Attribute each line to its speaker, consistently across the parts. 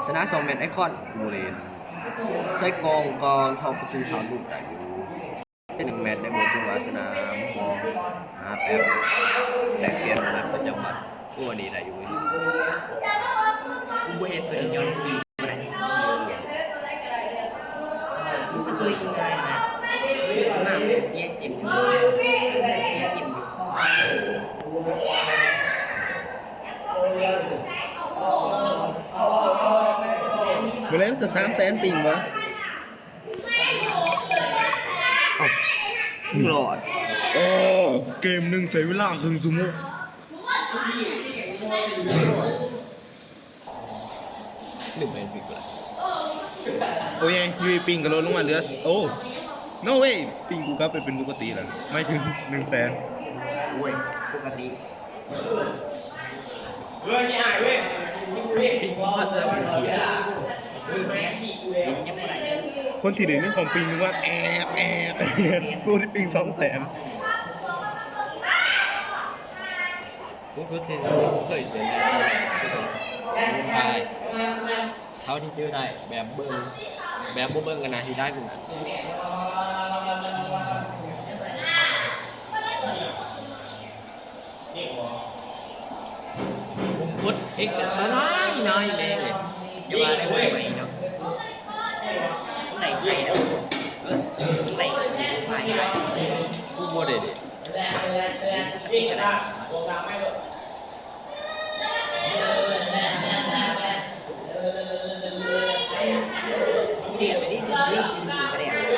Speaker 1: ชนะ2 แมตช์ไอคอนโมเรนใช้กองเข้าประตู3 ลูกได้อยู่เส้น1 แมตช์ได้บทจังหวะสนามมองหาแป๊บแต่เปลี่ยนนัดประจำวันตัวนี้ได้อยู่
Speaker 2: กูเห็นตัวย้อนปีมันก็ตัวยังไงนะหน้าเสียจิ๋มเสียจิ๋ม
Speaker 3: เมื่อไรมันจะ300,000ปิงวะ
Speaker 1: หลอด
Speaker 3: โอ้เกมหนึ่งใช้เวลาครึ่งชั่วโมง
Speaker 1: 1 แมตช์ปิดละ
Speaker 3: โอ้ยยูปิงกระโดดลงมาเหลือโอ้ no way ปิงกูกลับไปเป็นปกติแล้วไม่ถึง100,000
Speaker 1: โอ้ยปกติ
Speaker 3: คนที่เด่นเรื่องของปิงนึกว่าแอบตัวที่ปิง200,000
Speaker 1: สูงสุดที่เคยเจอได้เท่าที่เจอได้แบบเบิ้งกันนะที่ได้เหมือนกันผมพุทธเอกสารน้อยเลยอย่ามาได้บ่อยเนาะ
Speaker 2: ไหนใครเนาะไหนใคร
Speaker 1: กูบ่ได้ดิ
Speaker 2: ทีเดียวไปดิเรื่องซีนีกระเด็นกระเด็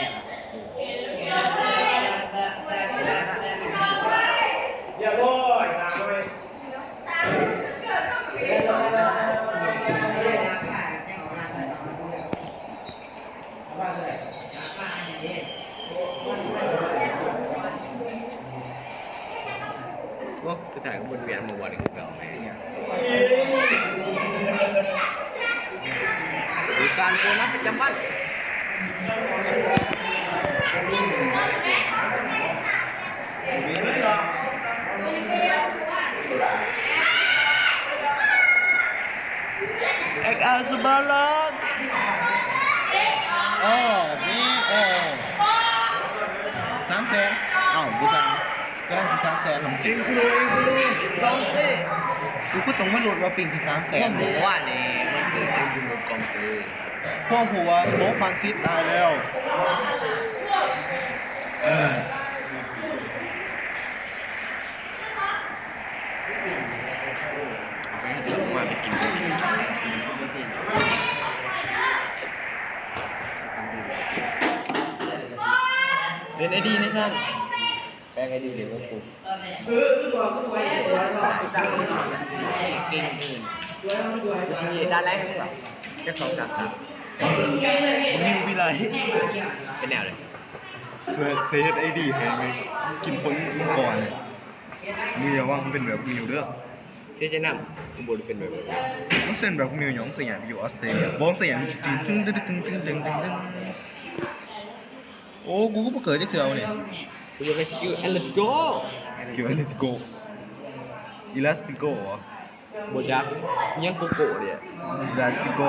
Speaker 2: น
Speaker 4: อย่าโทษนะเว้ย
Speaker 1: โอ้คือถ่ายบนเวียนมาวันนึงเก่าไหมหรือการโบนัสประจำวันเอ็กอาร์สบาลัก
Speaker 3: อ๋อนี่โอ้300,000อ้าวกูสั่งก็ได้300,000ผมกินกูรู้
Speaker 1: กองเต้
Speaker 3: กูก็ต้องมาโหลดว่าปิง300,000
Speaker 1: พวกหมูว่าเนี่ยมันเกิดเป็นยูโรกองเต้
Speaker 3: พ่อผัวโมฟานซิสตายแล้ว
Speaker 1: เดี๋ยวมาไปกินเล่นไอดีนะท่านแป้งไอดีเดี๋ยวก็ปุ๊บเก่งอื่นกูชี้ด้านแรกใช่ป่ะจะสองจับตับ
Speaker 3: ยิงวิไล
Speaker 1: เป็นแนวเลย
Speaker 3: เซตไอดีแฮงไงกินคนก่อนเลยมืออย่าว่ามันเป็นแบบมิวเด้อ
Speaker 1: ที่จะนำกูบนเป็นแบบ
Speaker 3: มันเส้นแบบมิวหยองสยามอยู่ออสเตรเลียบอลสยามจีนตึ้งโอ้กูก็เกิดจะเกิดเอาเนี่ย
Speaker 1: กูจะไปสกิลแอนเลติโก
Speaker 3: อิลาสติโกเหรอ
Speaker 1: โบจักยังโกโก้เนี่ย
Speaker 3: อิลาสติโก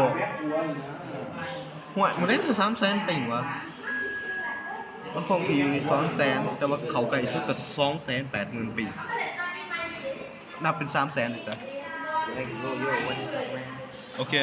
Speaker 3: หัวมันเล่นถึง300,000ปิงวะมันคงมี200,000แต่ว่าเขาไก่ชุดกับ280,000ปีนับเป็น300,000เลยซะโอเค